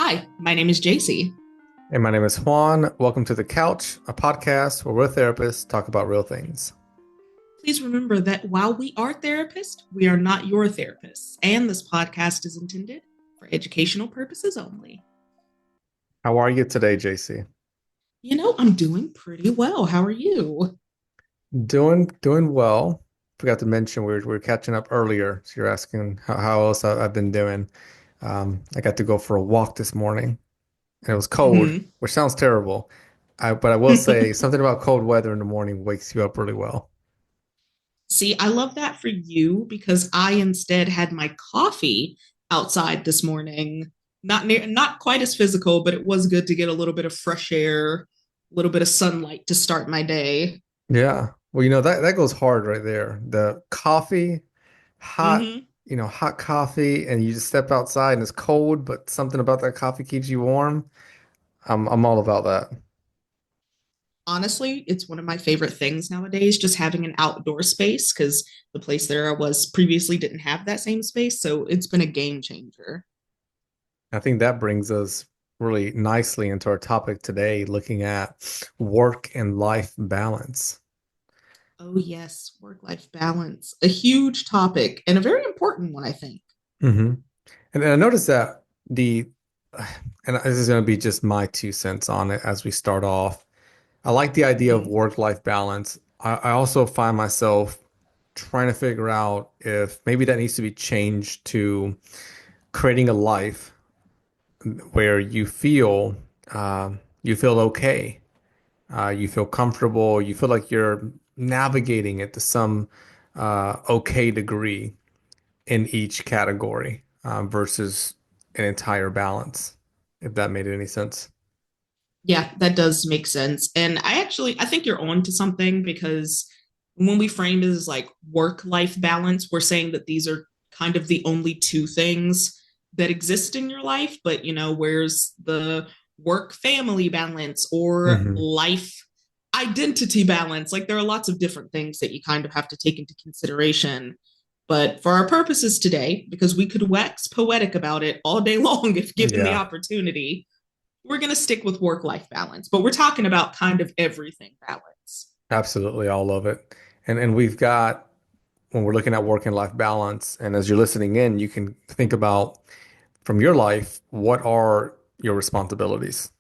Hi, my name is JC. And my name is Juan. Welcome to The Couch, a podcast where we're therapists talk about real things. Please remember that while we are therapists, we are not your therapists, and this podcast is intended for educational purposes only. How are you today, JC? I'm doing pretty well. How are you? Doing well. Forgot to mention we were catching up earlier. So you're asking how else I've been doing. I got to go for a walk this morning, and it was cold, hmm which sounds terrible. But I will say something about cold weather in the morning wakes you up really well. See, I love that for you because I instead had my coffee outside this morning. Not quite as physical, but it was good to get a little bit of fresh air, a little bit of sunlight to start my day. Yeah. Well, that goes hard right there. The coffee, hot, hmm hot coffee, and you just step outside and it's cold, but something about that coffee keeps you warm. I'm all about that. Honestly, it's one of my favorite things nowadays, just having an outdoor space because the place there I was previously didn't have that same space. So it's been a game changer. I think that brings us really nicely into our topic today, looking at work and life balance. Oh, yes, work life balance, a huge topic and a very important one, I think. hmm And then I noticed that and this is going to be just my 2 cents on it as we start off. I like the idea of Mhm. work-life balance. I also find myself trying to figure out if maybe that needs to be changed to creating a life where you feel okay, you feel comfortable, you feel like you're navigating it to some okay degree in each category versus an entire balance, if that made any sense. Yeah, that does make sense. And I think you're on to something because when we frame it as like work life balance, we're saying that these are kind of the only two things that exist in your life. But, where's the work family balance or hmm life identity balance? Like, there are lots of different things that you kind of have to take into consideration. But for our purposes today, because we could wax poetic about it all day long if given the Yeah, opportunity, we're going to stick with work life balance, but we're talking about kind of everything balance. absolutely, all of it. And we've got when we're looking at work and life balance, and as you're listening in, you can think about from your life, what are your responsibilities?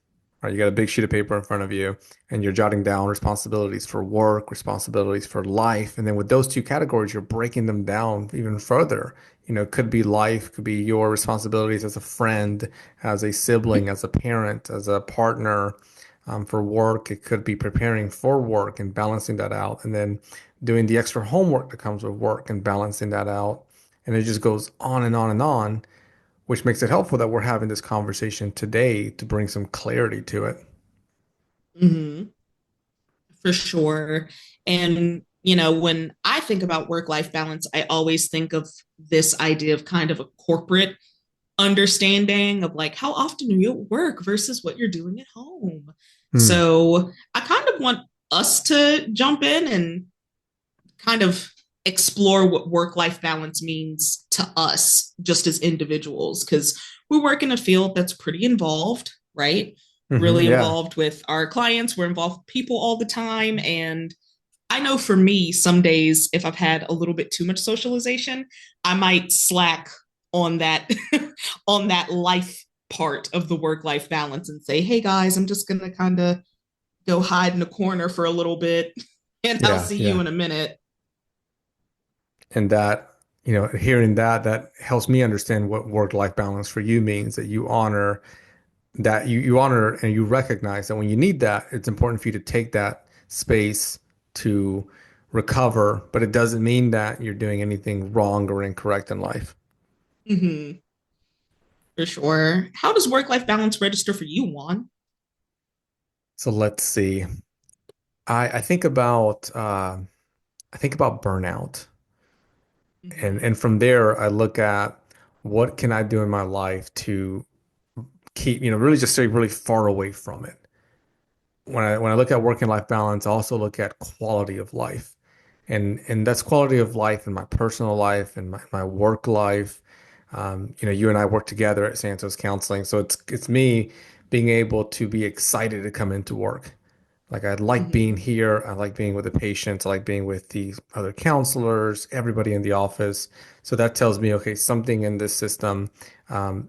Right, you got a big sheet of paper in front of you, and you're jotting down responsibilities for work, responsibilities for life, and then with those two categories, you're breaking them down even further. It could be life, could be your responsibilities as a friend, as a sibling, as a parent, as a partner. For work, it could be preparing for work and balancing that out, and then doing the extra homework that comes with work and balancing that out. And it just goes on and on and on, which makes it helpful that we're having this conversation today to bring some clarity to it. Mm-hmm, for sure. And, when I think about work life balance, I always think of this idea of kind of a corporate understanding of like how often are you at work versus what you're doing at home. Hmm. So I kind of want us to jump in and kind of explore what work life balance means to us just as individuals because we work in a field that's pretty involved, right? Really Yeah. involved with our clients. We're involved with people all the time. And I know for me, some days, if I've had a little bit too much socialization, I might slack on that on that life part of the work life balance and say, hey guys, I'm just gonna kind of go hide in a corner for a little bit and I'll Yeah. see you Yeah. in a minute. And hearing that helps me understand what work-life balance for you means, that you honor and you recognize that when you need that, it's important for you to take that space to recover, but it doesn't mean that you're doing anything wrong or incorrect in life. Mm-hmm, for sure. How does work life balance register for you, Juan? So let's see. I think about burnout. And Mm-hmm. and from there, I look at what can I do in my life to keep, really just stay really far away from it. When I look at work and life balance, I also look at quality of life. And that's quality of life in my personal life and my work life. You and I work together at Santos Counseling, so it's me being able to be excited to come into work. Like I like being Mm-hmm. here. I like being with the patients. I like being with the other counselors, everybody in the office. So that tells me, okay, something in this system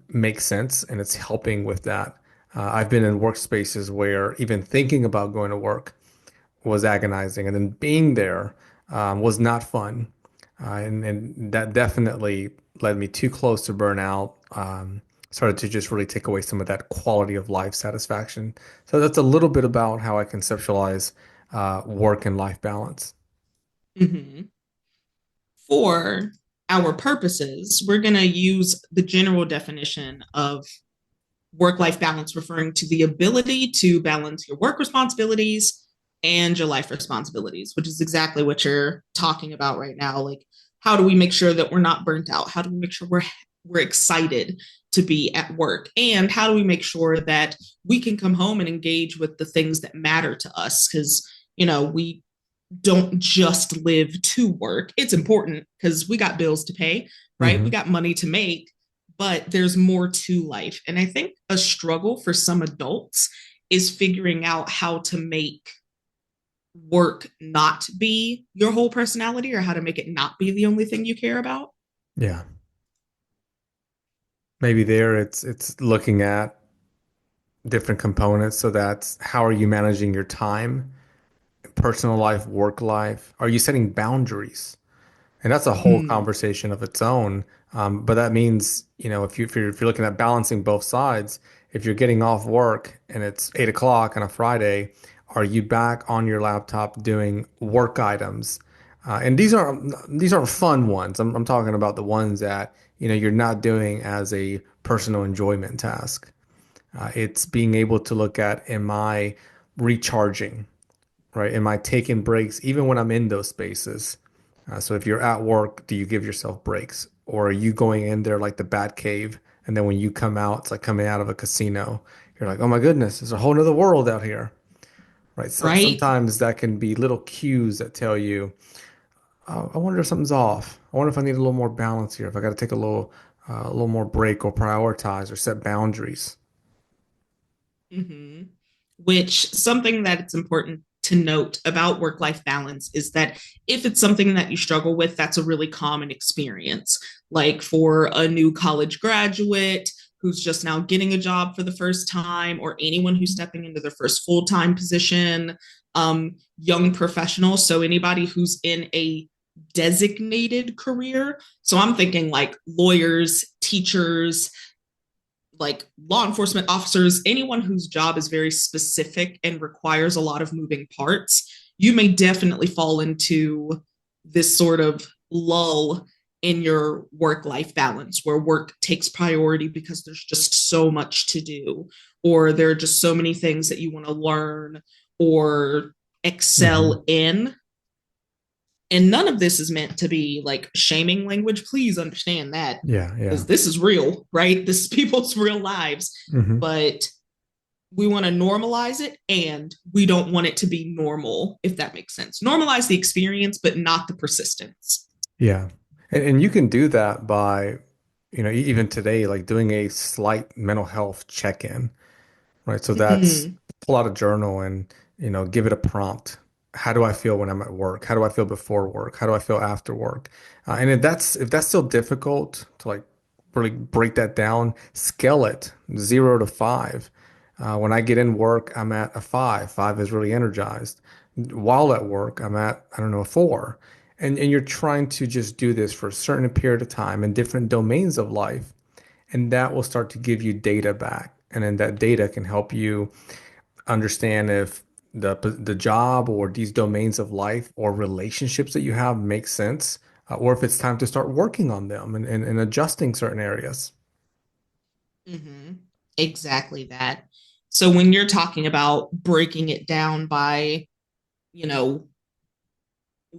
makes sense and it's helping with that. I've been in workspaces where even thinking about going to work was agonizing, and then being there was not fun. And that definitely led me too close to burnout. Started to just really take away some of that quality of life satisfaction. So that's a little bit about how I conceptualize work and life balance. Mm-hmm. For our purposes, we're going to use the general definition of work life balance, referring to the ability to balance your work responsibilities and your life responsibilities, which is exactly what you're talking about right now. Like, how do we make sure that we're not burnt out? How do we make sure we're excited to be at work? And how do we make sure that we can come home and engage with the things that matter to us? Because, we don't just live to work. It's important because we got bills to pay, right? We Hmm. got money to make, but there's more to life. And I think a struggle for some adults is figuring out how to make work not be your whole personality, or how to make it not be the only thing you care about. Yeah. Maybe there it's looking at different components. So that's how are you managing your time, personal life, work life? Are you setting boundaries? And that's a whole Mm, conversation of its own. But that means, if you're looking at balancing both sides, if you're getting off work and it's 8 o'clock on a Friday, are you back on your laptop doing work items? And these aren't fun ones. I'm talking about the ones that, you're not doing as a personal enjoyment task. It's being able to look at, am I recharging? Right? Am I taking breaks even when I'm in those spaces? So if you're at work, do you give yourself breaks? Or are you going in there like the bat cave? And then when you come out, it's like coming out of a casino. You're like, oh my goodness, there's a whole nother world out here. Right. So right? sometimes that can be little cues that tell you, oh, I wonder if something's off. I wonder if I need a little more balance here. If I got to take a little more break or prioritize or set boundaries. Mm-hmm. Which something that it's important to note about work life balance is that if it's something that you struggle with, that's a really common experience. Like for a new college graduate who's just now getting a job for the first time, or anyone who's stepping into their first full time position, young professionals. So anybody who's in a designated career. So I'm thinking like lawyers, teachers, like law enforcement officers, anyone whose job is very specific and requires a lot of moving parts, you may definitely fall into this sort of lull in your work life balance where work takes priority because there's just so much to do, or there are just so many things that you want to learn or Hmm. excel in. And none of this is meant to be like shaming language. Please understand that, Yeah, yeah. because this is real, right? This is people's real lives. Hmm. But we want to normalize it, and we don't want it to be normal, if that makes sense. Normalize the experience, but not the persistence. Yeah. And you can do that by, even today, like doing a slight mental health check-in, right? So that's Mm, pull out a journal and, give it a prompt. How do I feel when I'm at work? How do I feel before work? How do I feel after work? And if that's still difficult to like really break that down, scale it 0 to 5. When I get in work, I'm at a 5. 5 is really energized. While at work, I'm at, I don't know, a 4. And you're trying to just do this for a certain period of time in different domains of life, and that will start to give you data back. And then that data can help you understand if the job or these domains of life or relationships that you have make sense, or if it's time to start working on them and adjusting certain areas. mm-hmm. Exactly that. So when you're talking about breaking it down by, you know,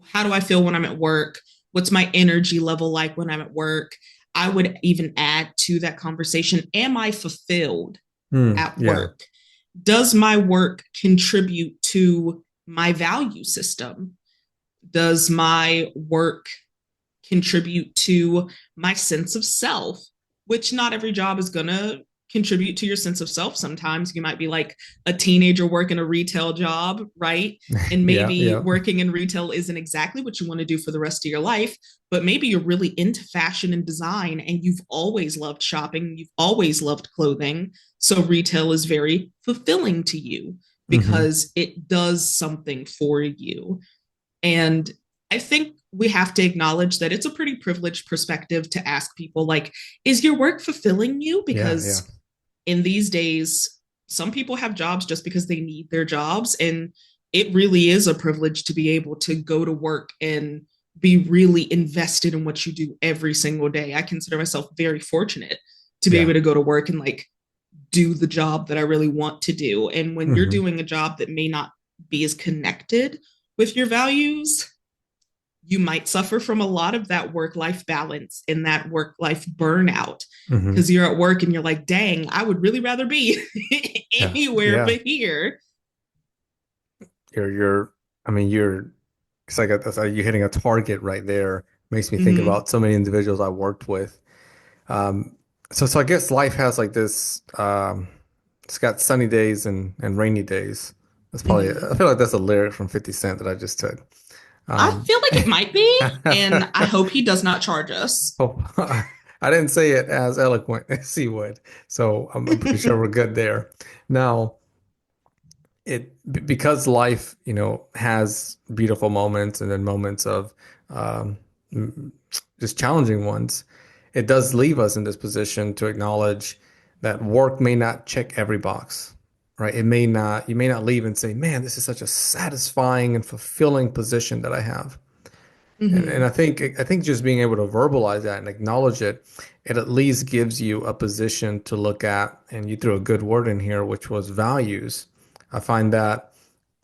how do I feel when I'm at work? What's my energy level like when I'm at work? I would even add to that conversation, am I fulfilled at Yeah. work? Does my work contribute to my value system? Does my work contribute to my sense of self? which not every job is going to contribute to your sense of self. Sometimes you might be like a teenager working a retail job, right? And Yeah, maybe yeah. working in retail isn't exactly what you want to do for the rest of your life, but maybe you're really into fashion and design and you've always loved shopping, you've always loved clothing. So retail is very fulfilling to you Hmm. because it does something for you. And I think we have to acknowledge that it's a pretty privileged perspective to ask people, like, is your work fulfilling you? Yeah, yeah. Because in these days, some people have jobs just because they need their jobs. And it really is a privilege to be able to go to work and be really invested in what you do every single day. I consider myself very fortunate to be Yeah. able to go to work and like do the job that I really want to do. And when you're Hmm. doing a job that may not be as connected with your values, you might suffer from a lot of that work life balance and that work life burnout Hmm. because you're at work and you're like, dang, I would really rather be Yeah. anywhere Yeah. but here. You're, I mean, it's like you're hitting a target right there. Makes me think Mm-hmm. about so many individuals I worked with. Um, so I guess life has like this, it's got sunny days and rainy days. That's probably, Mm-hmm. I feel like that's a lyric from 50 Cent that I just took. I Um, feel like it might be, and I hope he does not charge us. oh, I didn't say it as eloquent as he would. So I'm pretty sure we're good there. Now, because life, has beautiful moments and then moments of um, m- just challenging ones, it does leave us in this position to acknowledge that work may not check every box, right? You may not leave and say, man, this is such a satisfying and fulfilling position that I have. And Mm-hmm. I think just being able to verbalize that and acknowledge it, it at least gives you a position to look at, and you threw a good word in here, which was values. I find that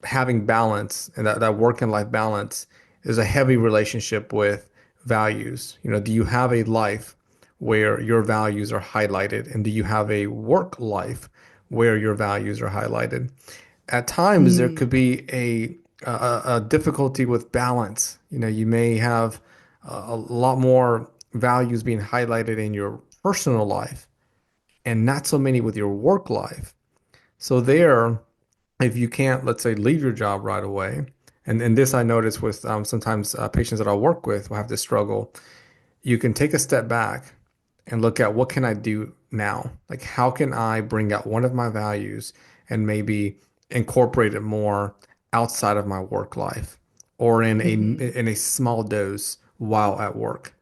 having balance and that work and life balance is a heavy relationship with values. Do you have a life where your values are highlighted? And do you have a work life where your values are highlighted? At times, there Mm. could be a difficulty with balance. You may have a lot more values being highlighted in your personal life and not so many with your work life. So there, if you can't, let's say, leave your job right away, and this I notice with sometimes patients that I work with will have this struggle. You can take a step back and look at what can I do now? Like how can I bring out one of my values and maybe incorporate it more outside of my work life or in a Mm-hmm. in a small dose while at work.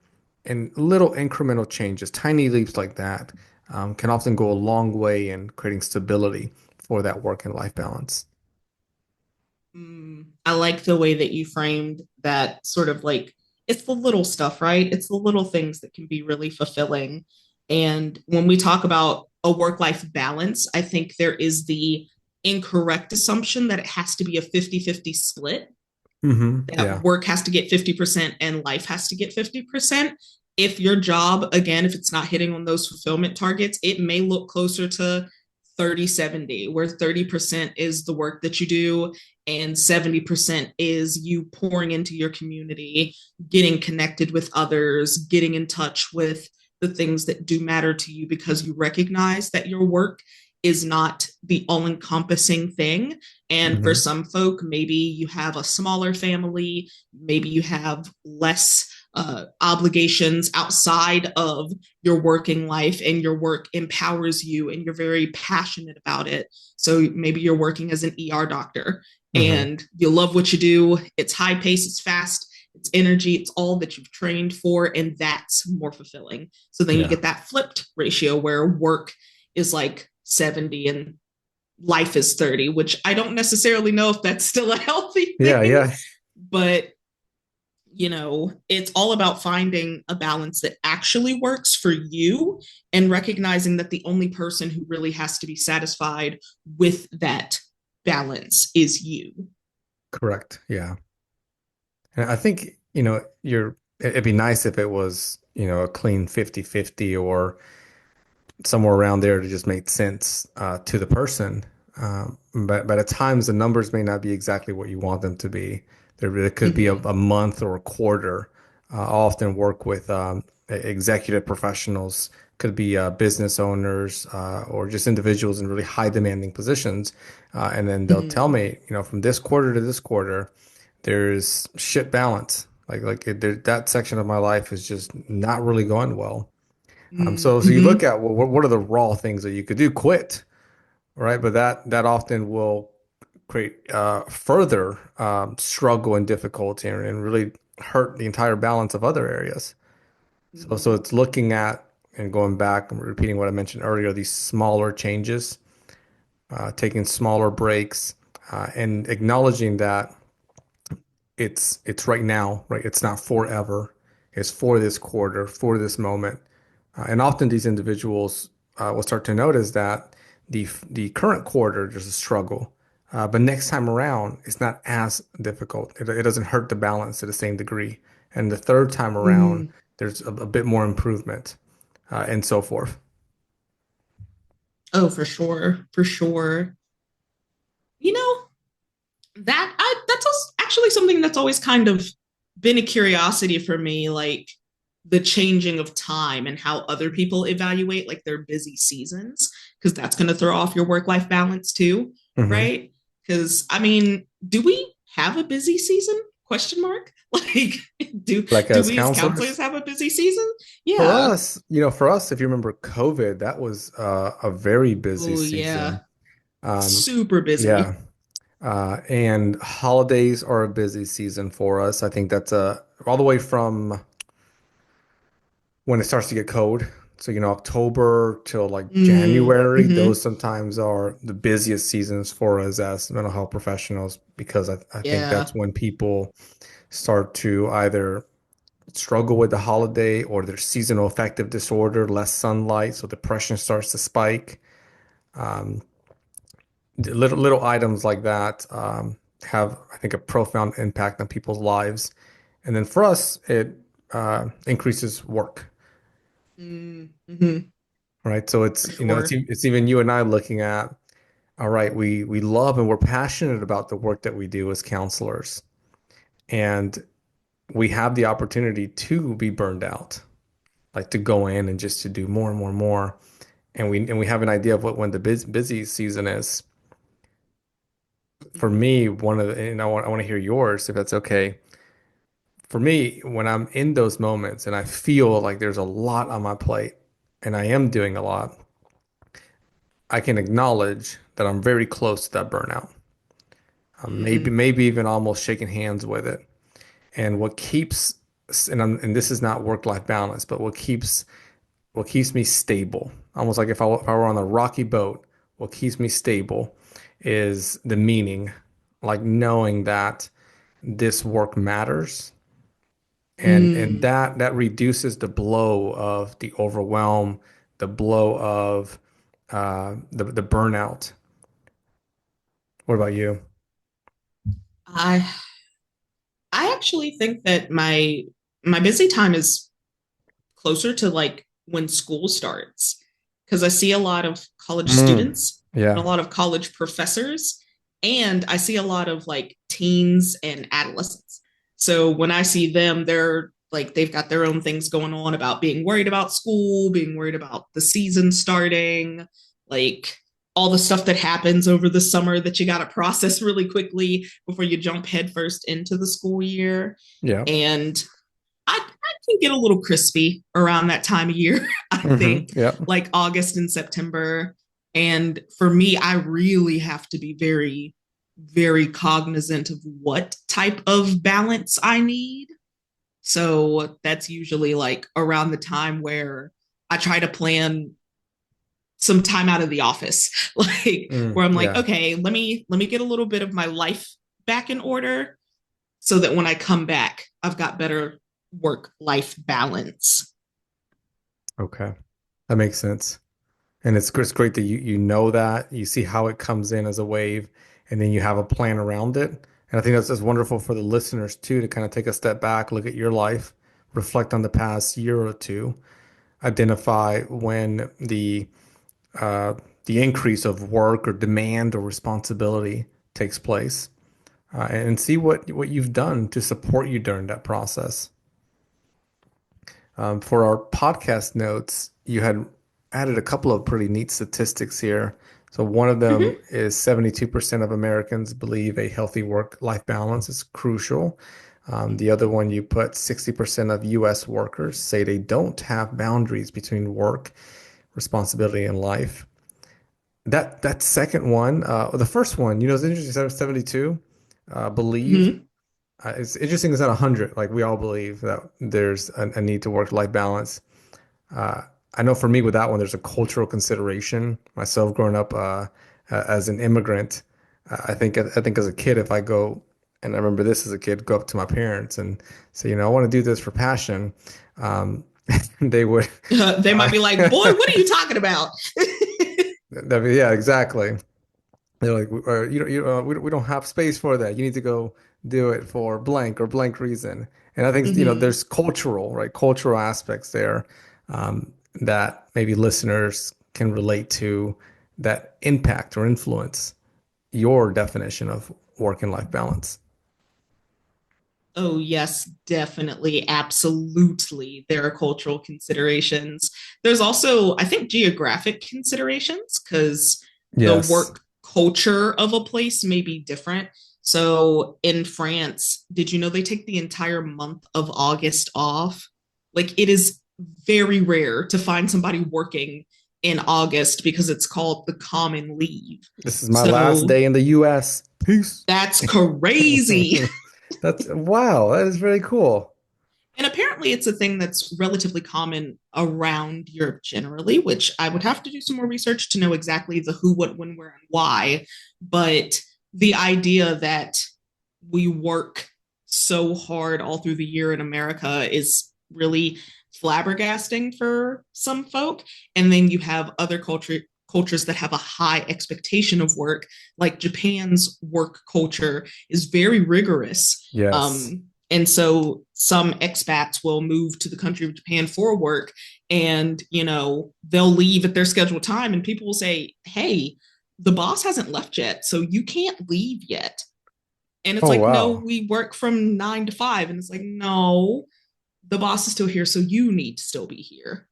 And little incremental changes, tiny leaps like that, can often go a long way in creating stability for that work and life balance. I like the way that you framed that sort of like it's the little stuff, right? It's the little things that can be really fulfilling. And when we talk about a work life balance, I think there is the incorrect assumption that it has to be a 50-50 split, that Yeah. work has to get 50% and life has to get 50%. If your job, again, if it's not hitting on those fulfillment targets, it may look closer to 30-70, where 30% is the work that you do and 70% is you pouring into your community, getting connected with others, getting in touch with the things that do matter to you because you recognize that your work is not the all encompassing thing. And for Hmm. some folk, maybe you have a smaller family, maybe you have less obligations outside of your working life, and your work empowers you and you're very passionate about it. So maybe you're working as an ER doctor Hmm. and you love what you do. It's high pace, it's fast, it's energy, it's all that you've trained for, and that's more fulfilling. So then you Yeah. get that flipped ratio where work is like 70 and life is 30, which I don't necessarily know if that's still a healthy Yeah. thing, Yeah. but it's all about finding a balance that actually works for you and recognizing that the only person who really has to be satisfied with that balance is you. Correct. Yeah. And I think, it'd be nice if it was, a clean 50-50 or somewhere around there to just make sense to the person. But at times the numbers may not be exactly what you want them to be. There really could be a Mm-hmm. month or a quarter. I often work with executive professionals, could be business owners or just individuals in really high demanding positions. And then they'll tell Mm, me, from this quarter to this quarter, there's shit balance. That section of my life is just not really going well. So you look mhm, at, well, what are the raw things that you could do? Quit, right? But that often will create further struggle and difficulty and really hurt the entire balance of other areas. So mhm, it's looking at and going back and repeating what I mentioned earlier, these smaller changes, taking smaller breaks, and acknowledging that it's right now, right? It's not forever. It's for this quarter, for this moment. And often these individuals will start to notice that the current quarter there's a struggle, but next time around it's not as difficult. It doesn't hurt the balance to the same degree. And the third time around mhm. there's a bit more improvement, and so forth. Oh, for sure, for sure. You know, that's also actually something that's always kind of been a curiosity for me, like the changing of time and how other people evaluate like their busy seasons, because that's going to throw off your work-life balance too, Hmm. right? Because I mean, do we have a busy season? Question mark. Like, do Like do as we as counselors counselors, have a busy season? for Yeah. us, if you remember COVID, that was a very busy Oh yeah. season. Um, Super yeah. busy. And holidays are a busy season for us. I think that's all the way from when it starts to get cold. So, October till like January, Mm-hmm. those sometimes are the busiest seasons for us as mental health professionals because I think Yeah. that's when people start to either struggle with the holiday or their seasonal affective disorder, less sunlight, so depression starts to spike. Um, little items like that have, I think, a profound impact on people's lives. And then for us, it increases work, Mm-hmm. right? So For it's sure. it's even you and I looking at, all right, we love and we're passionate about the work that we do as counselors, and we have the opportunity to be burned out, like to go in and just to do more and more and more. And we have an idea of what when the busy season is. For Mm-hmm. me, one of the, and I want to hear yours if that's okay. For me, when I'm in those moments and I feel like there's a lot on my plate and I am doing a lot, I can acknowledge that I'm very close to that burnout. Mm-hmm. Maybe even almost shaking hands with it. And what keeps and this is not work-life balance, but what keeps me stable, almost like if I were on a rocky boat, what keeps me stable is the meaning, like knowing that this work matters. And Mm. that reduces the blow of the overwhelm, the blow of the burnout. What about you? I I actually think that my busy time is closer to like when school starts because I see a lot of college Mm, students and a yeah, lot of college professors and I see a lot of like teens and adolescents. So when I see them, they're like they've got their own things going on about being worried about school, being worried about the season starting, like all the stuff that happens over the summer that you got to process really quickly before you jump headfirst into the school year. yeah. And I can get a little crispy around that time of year, I Hmm. think, Yeah. like August and September. And for me, I really have to be very, very cognizant of what type of balance I need. So that's usually like around the time where I try to plan some time out of the office, like where I'm like, Yeah. okay, let me get a little bit of my life back in order so that when I come back, I've got better work life balance. Okay. That makes sense. And it's great that you know that you see how it comes in as a wave, and then you have a plan around it. And I think that's wonderful for the listeners too to kind of take a step back, look at your life, reflect on the past year or two, identify when uh, the increase of work or demand or responsibility takes place, and see what you've done to support you during that process. For our podcast notes, you had added a couple of pretty neat statistics here. So one of them Mm-hmm. is 72% of Americans believe a healthy work-life balance is crucial. The other one you put 60% of US workers say they don't have boundaries between work, responsibility, and life. That second one, the first one, it's interesting, 72 believe. Mm-hmm. It's interesting it's at 100. Like we all believe that there's a need to work-life balance. Uh, I know for me with that one, there's a cultural consideration. Myself growing up as an immigrant, I think as a kid, if I go and I remember this as a kid, go up to my parents and say, I want to do this for passion. Um, they would, They might uh, be like, "Boy, what are you talking about?" yeah, exactly. They're like, we don't have space for that. You need to go do it for blank or blank reason. And I think, Hmm. there's cultural, right? Cultural aspects there that maybe listeners can relate to that impact or influence your definition of work and life balance. Oh, yes, definitely. Absolutely. There are cultural considerations. There's also, I think, geographic considerations because the Yes. work culture of a place may be different. So in France, did you know they take the entire month of August off? Like, it is very rare to find somebody working in August because it's called the common leave. This is my last So day in the US. Peace. that's crazy. That's wow. That is very cool. And apparently, it's a thing that's relatively common around Europe generally, which I would have to do some more research to know exactly the who, what, when, where, and why. But the idea that we work so hard all through the year in America is really flabbergasting for some folk. And then you have other cultures that have a high expectation of work, like Japan's work culture is very rigorous. Yes. And so some expats will move to the country of Japan for work and, they'll leave at their scheduled time and people will say, "Hey, the boss hasn't left yet, so you can't leave yet." And it's Oh, like, "No, wow. we work from 9 to 5." And it's like, "No, the boss is still here, so you need to still be here."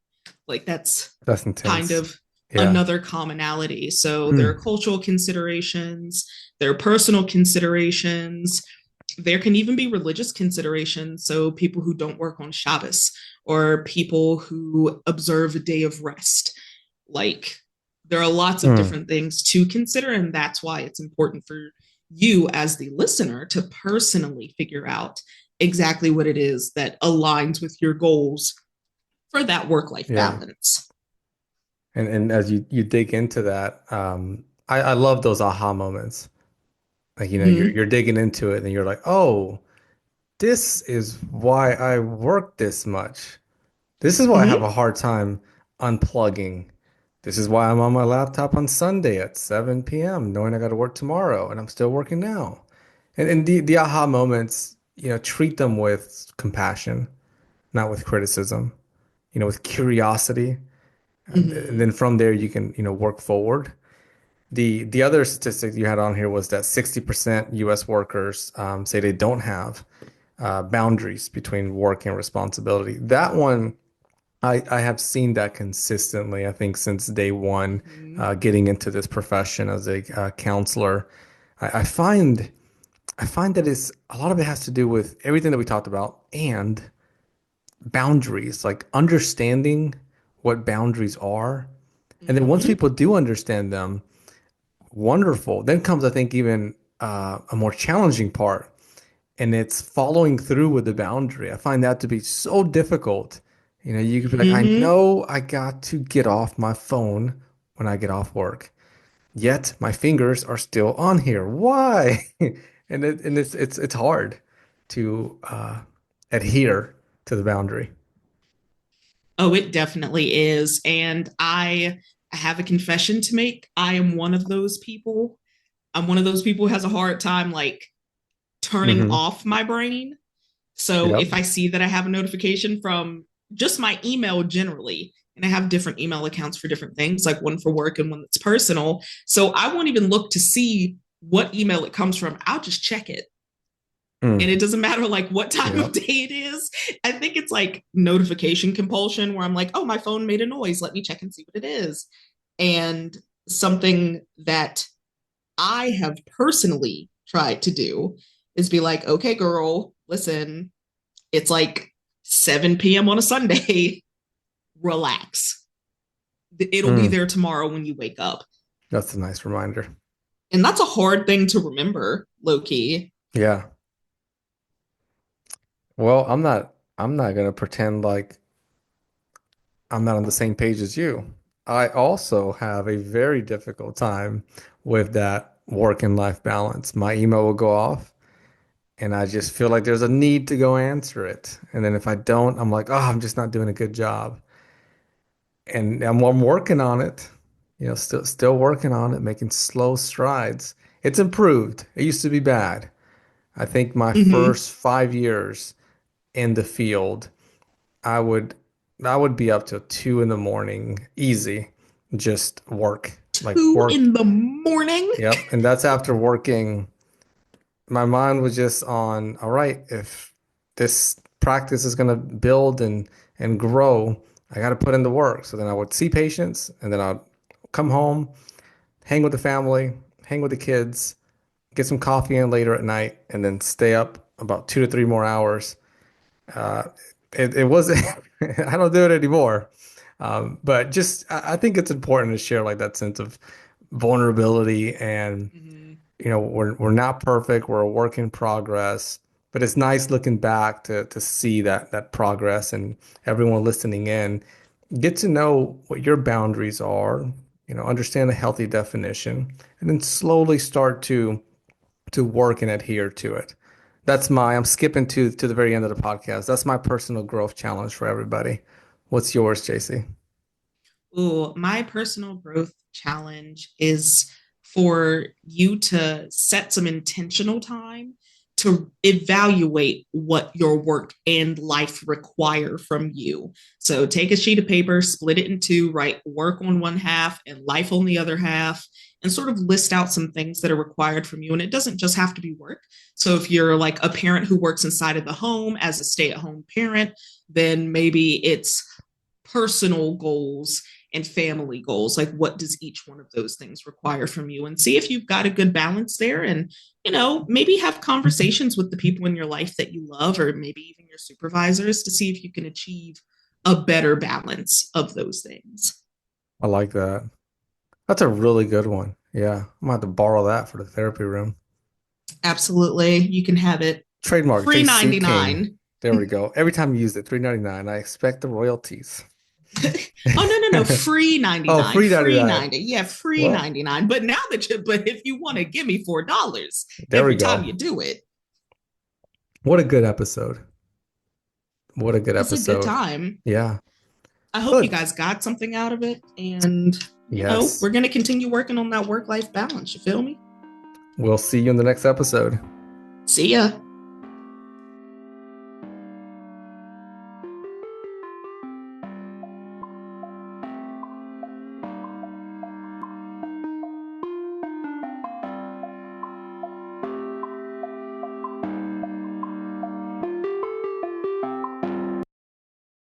Like, that's That's kind intense. of Yeah. another commonality. So there are Hmm. cultural considerations, there are personal considerations, there can even be religious considerations. So people who don't work on Shabbos or people who observe a day of rest. Like, there are lots of Hmm. different things to consider. And that's why it's important for you as the listener to personally figure out exactly what it is that aligns with your goals for that work life Yeah. balance. And as you dig into that, I love those aha moments. Like, Mm-hmm. you're digging into it and you're like, oh, this is why I work this much. This is why I have a Mm-hmm. hard time unplugging. This is why I'm on my laptop on Sunday at 7 p.m., knowing I got to work tomorrow and I'm still working now. And the aha moments, treat them with compassion, not with criticism, with curiosity. And Mm-hmm. then from there you can, work forward. The other statistic you had on here was that 60% US workers say they don't have boundaries between work and responsibility. That one, I have seen that consistently, I think, since day one, Mm-hmm. getting into this profession as a counselor. I, I find I find that it's a lot of it has to do with everything that we talked about and boundaries, like understanding what boundaries are. And then once Mm-hmm. people do understand them, wonderful. Then comes, I think, even a more challenging part, and it's following through with the boundary. I find that to be so difficult. You could be like, I Mm-hmm. know I got to get off my phone when I get off work, yet my fingers are still on here. Why? And it's hard to adhere to the boundary. Oh, it definitely is. And I have a confession to make. I am one of those people. I'm one of those people who has a hard time like turning Hmm. off my brain. So if Yep. I see that I have a notification from just my email generally, and I have different email accounts for different things, like one for work and one that's personal. So I won't even look to see what email it comes from. I'll just check it. And Mm. it doesn't matter like what time of Yep. day it is. I think it's like notification compulsion where I'm like, oh, my phone made a noise. Let me check and see what it is. And something that I have personally tried to do is be like, okay, girl, listen, it's like 7 p.m. on a Sunday. Relax. It'll be Mm. there tomorrow when you wake up. That's a nice reminder. And that's a hard thing to remember, low key. Yeah. Well, I'm not gonna pretend like I'm not on the same page as you. I also have a very difficult time with that work and life balance. My email will go off and I just feel like there's a need to go answer it. And then if I don't, I'm like, oh, I'm just not doing a good job. And I'm working on it, still working on it, making slow strides. It's improved. It used to be bad. I think my Mm-hmm. first 5 years in the field, I would I would be up till 2 in the morning, easy, just work, like Two work. in the morning. Yep. And that's after working. My mind was just on, all right, if this practice is gonna build and grow, I gotta put in the work. So then I would see patients and then I'd come home, hang with the family, hang with the kids, get some coffee in later at night, and then stay up about 2 to 3 more hours. Uh, it wasn't, I don't do it anymore. But just, I think it's important to share like that sense of vulnerability and, Mm-hmm. we're not perfect. We're a work in progress, but it's nice looking back to see that progress and everyone listening in get to know what your boundaries are, understand the healthy definition, and then slowly start to work and adhere to it. I'm skipping to the very end of the podcast. That's my personal growth challenge for everybody. What's yours, JC? Ooh, my personal growth challenge is for you to set some intentional time to evaluate what your work and life require from you. So take a sheet of paper, split it in two, write work on one half and life on the other half, and sort of list out some things that are required from you. And it doesn't just have to be work. So if you're like a parent who works inside of the home as a stay at home parent, then maybe it's personal goals and family goals. Like, what does each one of those things require from you? And see if you've got a good balance there. And, maybe have conversations with the people in your life that you love, or maybe even your supervisors, to see if you can achieve a better balance of those things. I like that. That's a really good one. Yeah, I'm gonna have to borrow that for the therapy room. Absolutely. You can have it Trademark free JC King. 99. There we go. Every time you use it, 3.99. I expect the royalties. Oh, no, no, no, free Oh, 99, free free 99. 90. Yeah, free Well, 99. But now that but if you want to give me $4 there we every time you go. do it, What a good episode. What a good it's a good episode. time. Yeah. I hope you Good. guys got something out of it. And, Yes. we're going to continue working on that work life balance. You feel me? We'll see you in the next episode. See ya.